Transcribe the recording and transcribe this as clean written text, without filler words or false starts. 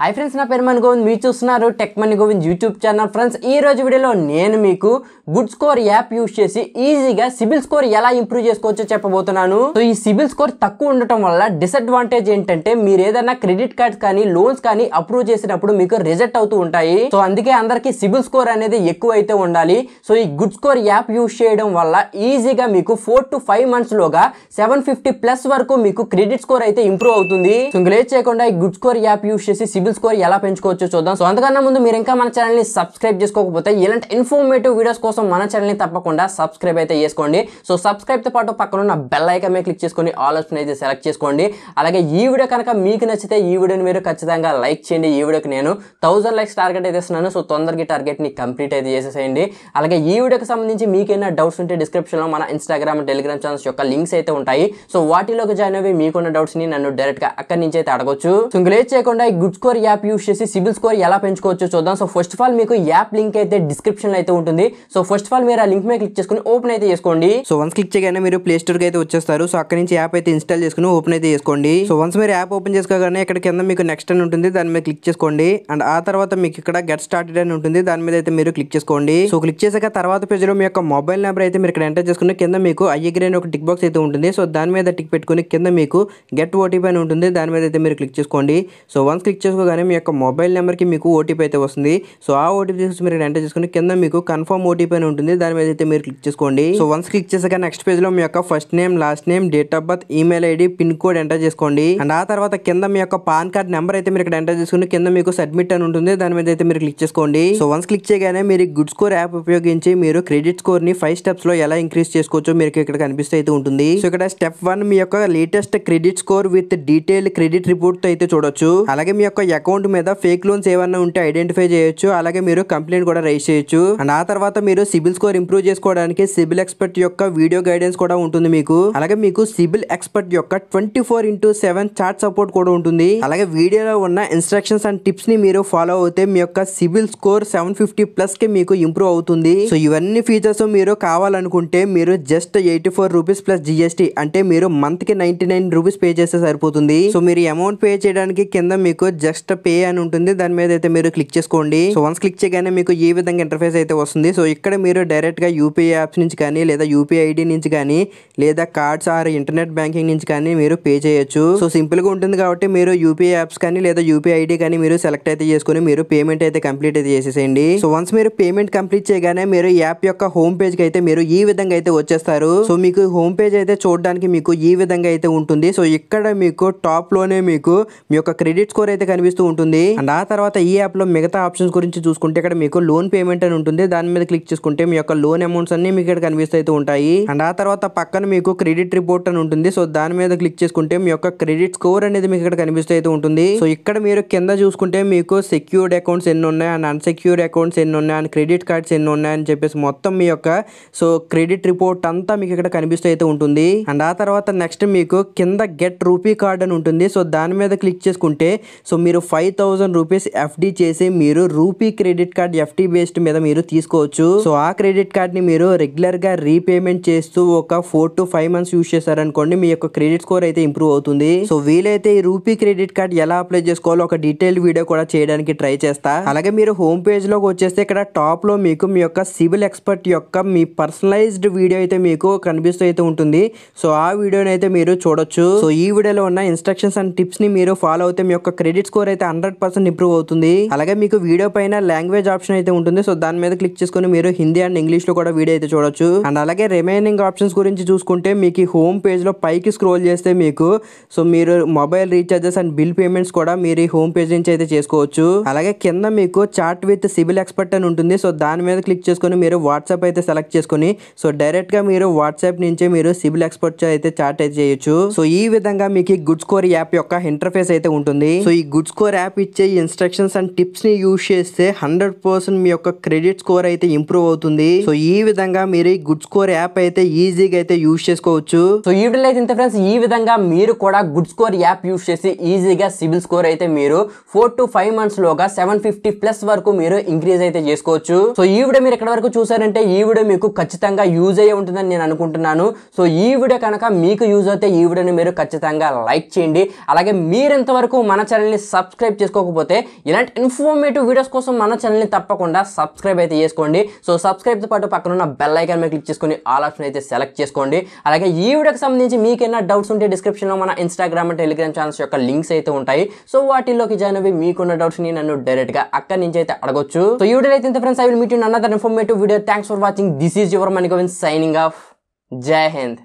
Hi friends ना पेर money Govind మీరు చూస్తున్నారు tech money Govind YouTube channel friends ఈ రోజు వీడియోలో నేను మీకు గుడ్ స్కోర్ యాప్ యూస్ చేసి ఈజీగా సిబిల్ స్కోర్ ఎలా ఇంప్రూవ్ చేసుకోవచ్చో చెప్పబోతున్నాను. సో ఈ సిబిల్ స్కోర్ తక్కువ ఉండటం వల్ల డిసడ్వాంటేజ్ ఏంటంటే మీరు ఏదైనా క్రెడిట్ కార్డ్స్ కానీ లోన్స్ కానీ అప్రూవ్ చేసినప్పుడు మీకు రిజెక్ట్ అవుతూ ఉంటాయి. సో అందుకే అందరికీ సిబిల్ స్కోర్ అనేది ఎక్కువ అయితే ఉండాలి. సో ఈ గుడ్ స్కోర్ యాప్ యూస్ చేయడం వల్ల ఈజీగా మీకు 4 to 5 months లోగా 750+ వరకు మీకు క్రెడిట్ స్కోర్ అయితే ఇంప్రూవ్ అవుతుంది. సో ఇంకా లేట్ చేయకుండా ఈ గుడ్ స్కోర్ యాప్ యూస్ చేసి సిబిల్ స్కోర్ ఎలా పెంచుకోవచ్చో చూద్దాం. సో అంతకన్నా ముందు మీరు ఇంకా మన ఛానల్ ని సబ్స్క్రైబ్ చేసుకోకపోతే ఇలాంటి ఇన్ఫర్మేటివ్ వీడియోస్ కోసం మన ఛానల్ ని తప్పకుండా సబ్స్క్రైబ్ అయితే చేసుకోండి. సో సబ్స్క్రైబ్ తో పాటు పక్కన ఉన్న బెల్ ఐకాన్ మీద క్లిక్ చేసుకొని ఆల్ ఆప్షన్ అయితే సెలెక్ట్ చేసుకోండి. అలాగే ఈ వీడియో కనుక మీకు నచ్చితే ఈ వీడియోని మీరు ఖచ్చితంగా లైక్ చేయండి. ఈ వీడియోకి నేను 1000 likes టార్గెట్ అయితే ఇస్తున్నాను. సో తొందరగా టార్గెట్ ని కంప్లీట్ అయితే చేసేసేయండి. అలాగే ఈ వీడియోకి సంబంధించి మీకేమైనా డౌట్స్ ఉంటే డిస్క్రిప్షన్ లో మన ఇన్స్టాగ్రామ్ టెలిగ్రామ్ ఛానల్స్ యొక్క లింక్స్ అయితే ఉంటాయి. సో వాటిలోకి జాయిన్ అయ్యి మీకున్న డౌట్స్ ని నన్ను డైరెక్ట్ గా అక్కడి నుంచి అయితే అడగొచ్చు. సో ఇంకా లేట్ చేయకుండా ఈ గుడ్ స్కోర్ యాప్ యూస్ చేసి సిబిల్ స్కోర్ ఎలా పెంచుకోవచ్చో చూద్దాం. సో ఫస్ట్ ఆఫ్ ఆల్ మీకు యాప్ లింక్ అయితే డిస్క్రిప్షన్ లో అయితే ఉంటుంది. సో ఫస్ట్ ఆఫ్ ఆల్ మీరు ఆ లింక్ మీద క్లిక్ చేసుకుని ఓపెన్ అయితే చేసుకోండి. సో వన్స్ క్లిక్ చేయగానే మీరు ప్లే స్టోర్ కి అయితే వచ్చేస్తారు. సో అక్కడ నుంచి యాప్ అయితే ఇన్స్టాల్ చేసుకుని ఓపెన్ అయితే చేసుకోండి. సో వన్స్ మీరు యాప్ ఓపెన్ చేసుకోగానే ఇక్కడ కింద మీకు నెక్స్ట్ అని ఉంటుంది, దాని మీద క్లిక్ చేసుకోండి. అండ్ ఆ తర్వాత మీకు ఇక్కడ గెట్ స్టార్టెడ్ అని ఉంటుంది, దాని మీద అయితే మీరు క్లిక్ చేసుకోండి. సో క్లిక్ చేసాక తర్వాత పేజ్ లో మీ యొక్క మొబైల్ నెంబర్ అయితే మీరు ఇక్కడ ఎంటర్ చేసుకుని కింద మీకు ఐ అగ్రీ అని ఒక టిక్ బాక్స్ అయితే ఉంటుంది. సో దాని మీద టిక్ పెట్టుకుని కింద మీకు గెట్ ఓటీపీ అని ఉంటుంది, దాని మీద అయితే మీరు క్లిక్ చేసుకోండి. సో వన్స్ క్లిక్ చేసుకోగానే మీ యొక్క మొబైల్ నెంబర్కి మీకు ఓటీపీ అయితే వస్తుంది. సో ఆ ఓటీపీ మీరు ఎంటర్ చేసుకుని కింద మీకు కన్ఫర్మ్ ఓటీపీ అని ఉంటుంది, దాని మీద అయితే మీరు క్లిక్ చేసుకోండి. సో వన్స్ క్లిక్ చేసాక నెక్స్ట్ పేజ్ లో మీ యొక్క first name, last name, date of birth, email ID, pin code enter చేసుకోండి. అండ్ ఆ తర్వాత కింద మీ యొక్క పాన్ కార్డ్ నెంబర్ అయితే మీరు ఇక్కడ ఎంటర్ చేసుకుని కింద మీకు సబ్మిట్ అని ఉంటుంది, దాని మీద అయితే మీరు క్లిక్ చేసుకోండి. సో వన్స్ క్లిక్ చేయగానే మీరు గుడ్ స్కోర్ యాప్ ఉపయోగించి మీరు క్రెడిట్ స్కోర్ ని 5 steps లో ఎలా ఇంక్రీజ్ చేసుకోవచ్చో మీకు ఇక్కడ కనిపిస్తూ అయితే ఉంటుంది. సో ఇక్కడ స్టెప్ 1 మీ యొక్క latest credit score with detailed credit report తో అయితే చూడొచ్చు. అలాగే మీ యొక్క అకౌంట్ మీద ఫేక్ లోన్స్ ఏమన్నా ఉంటే ఐడెంటిఫై చేయొచ్చు. అలాగే మీరు కంప్లైంట్ కూడా రైజ్ చేయొచ్చు. అండ్ ఆ తర్వాత మీరు సిబిల్ స్కోర్ ఇంప్రూవ్ చేసుకోవడానికి సిబిల్ ఎక్స్పర్ట్ యొక్క వీడియో గైడెన్స్ కూడా ఉంటుంది మీకు. అలాగే మీకు సిబిల్ ఎక్స్పర్ట్ యొక్క 24/7 చాట్ సపోర్ట్ కూడా ఉంటుంది. అలాగే వీడియోలో ఉన్న ఇన్స్ట్రక్షన్స్ అండ్ టిప్స్ ని మీరు ఫాలో అవుతే మీ యొక్క సిబిల్ స్కోర్ 750+ కి మీకు ఇంప్రూవ్ అవుతుంది. సో ఇవన్నీ ఫీచర్స్ మీరు కావాలనుకుంటే మీరు జస్ట్ 84 రూపీస్ ప్లస్ జిఎస్టీ అంటే మీరు మంత్ కి 99 రూపీస్ పే చేస్తే సరిపోతుంది. సో మీరు అమౌంట్ పే చేయడానికి కింద మీకు జస్ట్ పే అని ఉంటుంది, దాని మీద అయితే మీరు క్లిక్ చేసుకోండి. సో వన్స్ క్లిక్ చేయగానే మీకు ఈ విధంగా ఇంటర్ఫేస్ అయితే వస్తుంది. సో ఇక్కడ మీరు డైరెక్ట్ గా యూపీఐ యాప్స్ నుంచి కానీ లేదా యూపీఐ ఐడి నుంచి కానీ లేదా కార్డ్స్ ఆర్ ఇంటర్నెట్ బ్యాంకింగ్ నుంచి కానీ మీరు పే చేయొచ్చు. సో సింపుల్ గా ఉంటుంది కాబట్టి మీరు యూపీఐ యాప్స్ కానీ లేదా యూపీఐ ఐడి కానీ మీరు సెలెక్ట్ అయితే చేసుకుని మీరు పేమెంట్ అయితే కంప్లీట్ అయితే చేసేసేయండి. సో వన్స్ మీరు పేమెంట్ కంప్లీట్ చేయగానే మీరు యాప్ యొక్క హోమ్ పేజ్ కి అయితే మీరు ఈ విధంగా అయితే వచ్చేస్తారు. సో మీకు హోమ్ పేజ్ అయితే చూడడానికి మీకు ఈ విధంగా అయితే ఉంటుంది. సో ఇక్కడ మీకు టాప్ లోనే మీకు మీ యొక్క క్రెడిట్ స్కోర్ అయితే కనిపిస్తూ ఉంటుంది. అండ్ ఆ తర్వాత ఈ యాప్ లో మిగతా ఆప్షన్స్ గురించి చూసుకుంటే ఇక్కడ మీకు లోన్ పేమెంట్ అని ఉంటుంది, దాని మీద క్లిక్ చేసుకుంటే మీ యొక్క లోన్ అమౌంట్స్ అన్ని మీకు ఇక్కడ కనిపిస్తూ అయితే ఉంటాయి. అండ్ ఆ తర్వాత పక్కన మీకు క్రెడిట్ రిపోర్ట్ అని ఉంటుంది. సో దాని మీద క్లిక్ చేసుకుంటే మీ యొక్క క్రెడిట్ స్కోర్ అనేది మీకు ఇక్కడ కనిపిస్తూ అయితే ఉంటుంది. సో ఇక్కడ మీరు కింద చూసుకుంటే మీకు సెక్యూర్డ్ అకౌంట్స్ ఎన్ని ఉన్నాయి అండ్ అన్సెక్యూర్డ్ అకౌంట్స్ ఎన్ని ఉన్నాయి అండ్ క్రెడిట్ కార్డ్స్ ఎన్ని ఉన్నాయి అని చెప్పేసి మొత్తం మీ యొక్క సో క్రెడిట్ రిపోర్ట్ అంతా మీకు ఇక్కడ కనిపిస్తూ అయితే ఉంటుంది. అండ్ ఆ తర్వాత నెక్స్ట్ మీకు కింద గెట్ రూపీ కార్డ్ అని ఉంటుంది. సో దాని మీద క్లిక్ చేసుకుంటే సో మీరు 5000 రూపీస్ ఎఫ్డి చేసి మీరు rupee credit card FD based మీద మీరు తీసుకోవచ్చు. సో ఆ క్రెడిట్ కార్డ్ ని మీరు రెగ్యులర్ గా రీపేమెంట్ చేస్తూ ఒక 4 to 5 months యూస్ చేశారనుకోండి మీ యొక్క క్రెడిట్ స్కోర్ అయితే ఇంప్రూవ్ అవుతుంది. సో వీలైతే ఈ రూపీ క్రెడిట్ కార్డ్ ఎలా అప్లై చేసుకోవాలో ఒక డీటెయిల్డ్ వీడియో కూడా చేయడానికి ట్రై చేస్తా. అలాగే మీరు హోమ్ పేజ్ లోకి వచ్చేస్తే ఇక్కడ టాప్ లో మీకు మీ యొక్క సిబిల్ ఎక్స్పర్ట్ యొక్క మీ పర్సనలైజ్డ్ వీడియో అయితే మీకు కనిపిస్తూ అయితే ఉంటుంది. సో ఆ వీడియోని అయితే మీరు చూడొచ్చు. సో ఈ వీడియోలో ఉన్న ఇన్స్ట్రక్షన్స్ అండ్ టిప్స్ ని మీరు ఫాలో అవుతే మీ యొక్క క్రెడిట్ స్కోర్ అయితే 100% ఇంప్రూవ్ అవుతుంది. అలాగే మీకు వీడియో పైన లాంగ్వేజ్ ఆప్షన్ అయితే ఉంటుంది. సో దాని మీద క్లిక్ చేసుకుని మీరు హిందీ అండ్ ఇంగ్లీష్ లో కూడా వీడియో అయితే చూడొచ్చు. అండ్ అలాగే రిమైనింగ్ ఆప్షన్స్ గురించి చూసుకుంటే మీకు హోమ్ పేజ్ లో పైకి స్క్రోల్ చేస్తే మీకు సో మీరు mobile recharges and bill payments కూడా మీరు హోమ్ పేజ్ నుంచి అయితే చేసుకోవచ్చు. అలాగే కింద మీకు చాట్ విత్ సిబిల్ ఎక్స్పర్ట్ అని ఉంటుంది. సో దాని మీద క్లిక్ చేసుకుని మీరు వాట్సాప్ అయితే సెలెక్ట్ చేసుకుని సో డైరెక్ట్ గా మీరు వాట్సాప్ నుంచే మీరు సిబిల్ ఎక్స్పర్ట్ అయితే చాట్ అయితే చేయొచ్చు. సో ఈ విధంగా మీకు గుడ్ స్కోర్ యాప్ యొక్క ఇంటర్ఫేస్ అయితే ఉంటుంది. సో ఈ గుడ్ స్కోర్ యాప్ ఇచ్చే ఇన్స్ట్రక్షన్స్ అండ్ టిప్స్ ని యూజ్ చేస్తే 100% మీ యొక్క క్రెడిట్ స్కోర్ అయితే ఇంప్రూవ్ అవుతుంది. సో ఈ విధంగా మీరు ఈ గుడ్ స్కోర్ యాప్ అయితే ఈజీగా అయితే యూజ్ చేసుకోవచ్చు. సో ఈ వీడియోలో అయితే ఇంత ఫ్రెండ్స్, ఈ విధంగా మీరు కూడా గుడ్ స్కోర్ యాప్ యూజ్ చేసి ఈజీగా సిబిల్ స్కోర్ అయితే మీరు 4 to 5 months లోగా 750+ వరకు మీరు ఇంక్రీజ్ అయితే చేసుకోవచ్చు. సో ఈ వీడియో మీరు ఎక్కడ వరకు చూసారంటే ఈ వీడియో మీకు ఖచ్చితంగా యూజ్ అయ్యే ఉంటుందని నేను అనుకుంటున్నాను. సో ఈ వీడియో కనుక మీకు యూజ్ అయితే ఈ వీడియోని మీరు ఖచ్చితంగా లైక్ చేయండి. అలాగే మీరు ఇంతవరకు మన ఛానల్ని సబ్స్క్రైబ్ చేసుకోకపోతే ఇలాంటి ఇన్ఫర్మేటివ్ వీడియోస్ కోసం మన ఛానల్ని తప్పకుండా సబ్స్క్రైబ్ అయితే చేసుకోండి. సో సబ్స్క్రైబ్తో పాటు పక్కన ఉన్న బెల్ ఐకాన్ మీద క్లిక్ చేసుకొని ఆల్ ఆప్షన్ అయితే సెలెక్ట్ చేసుకోండి. అలాగే ఈ వీడియోకి సంబంధించి మీకైనా డౌట్స్ ఉంటే డిస్క్రిప్షన్లో మన ఇన్స్టాగ్రామ్ అండ్ టెలిగ్రామ్ ఛానల్స్ యొక్క లింక్స్ అయితే ఉంటాయి. సో వాటిల్లోకి జాయిన్ అవి మీకున్న డౌట్స్ని నన్ను డైరెక్ట్గా అక్కడి నుంచి అయితే అడగొచ్చు. సో ఈ వీడియో అయితే friends, I will meet in another informative video. Thanks for watching. This is your money Govind signing off. జై హింద్.